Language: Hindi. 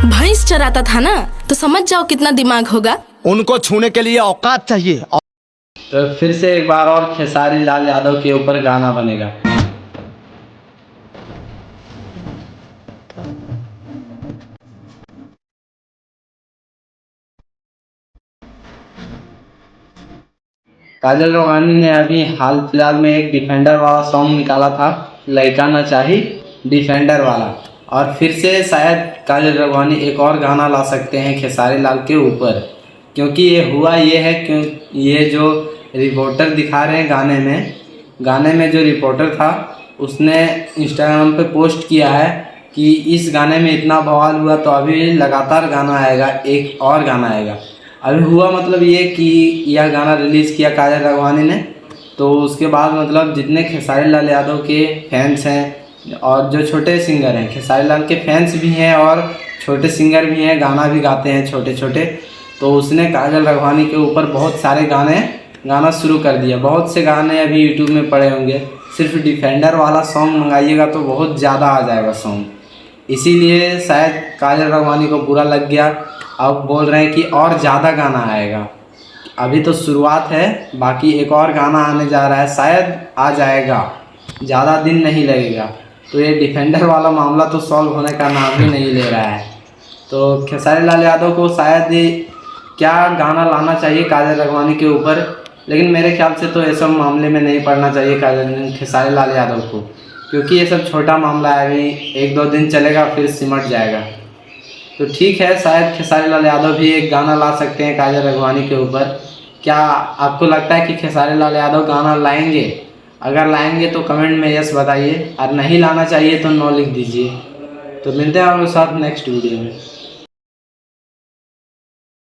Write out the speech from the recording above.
भैंस चराता था ना, तो समझ जाओ कितना दिमाग होगा। उनको छूने के लिए औकात चाहिए। तो फिर से एक बार और खेसारी लाल यादव के ऊपर गाना बनेगा। काजल रोमानी ने अभी हाल फिलहाल में एक डिफेंडर वाला सॉन्ग निकाला था, लइका ना चाही, डिफेंडर वाला। और फिर से शायद काजल राघवानी एक और गाना ला सकते हैं खेसारी लाल के ऊपर, क्योंकि ये हुआ ये है क्यों ये जो रिपोर्टर दिखा रहे हैं गाने में जो रिपोर्टर था उसने इंस्टाग्राम पे पोस्ट किया है कि इस गाने में इतना बवाल हुआ तो अभी लगातार गाना आएगा, एक और गाना आएगा। अभी हुआ मतलब ये कि यह गाना रिलीज़ किया काजल राघवानी ने, तो उसके बाद मतलब जितने खेसारी लाल यादव के फैंस हैं और जो छोटे सिंगर हैं, खेसारी लाल के फैंस भी हैं और छोटे सिंगर भी हैं, गाना भी गाते हैं छोटे छोटे, तो उसने काजल राघवानी के ऊपर बहुत सारे गाना शुरू कर दिया। बहुत से गाने अभी यूट्यूब में पड़े होंगे, सिर्फ डिफेंडर वाला सॉन्ग मंगाइएगा तो बहुत ज़्यादा आ जाएगा सॉन्ग, इसीलिए शायद काजल राघवानी को बुरा लग गया। अब बोल रहे हैं कि और ज़्यादा गाना आएगा। अभी तो शुरुआत है, बाकी एक और गाना आने जा रहा है, शायद आ जाएगा, ज़्यादा दिन नहीं लगेगा। तो ये डिफेंडर वाला मामला तो सॉल्व होने का नाम ही नहीं ले रहा है। तो खेसारी लाल यादव को शायद क्या गाना लाना चाहिए काजल राघवानी के ऊपर, लेकिन मेरे ख्याल से तो ये सब मामले में नहीं पड़ना चाहिए खेसारी लाल यादव को, क्योंकि ये सब छोटा मामला है, अभी 1-2 दिन चलेगा फिर सिमट जाएगा। तो ठीक है, शायद खेसारी लाल यादव भी एक गाना ला सकते हैं काजल राघवानी के ऊपर। क्या आपको लगता है कि खेसारी लाल यादव गाना लाएंगे? अगर लाएंगे तो कमेंट में यस बताइए, और नहीं लाना चाहिए तो नो लिख दीजिए। तो मिलते हैं आपके साथ नेक्स्ट वीडियो में।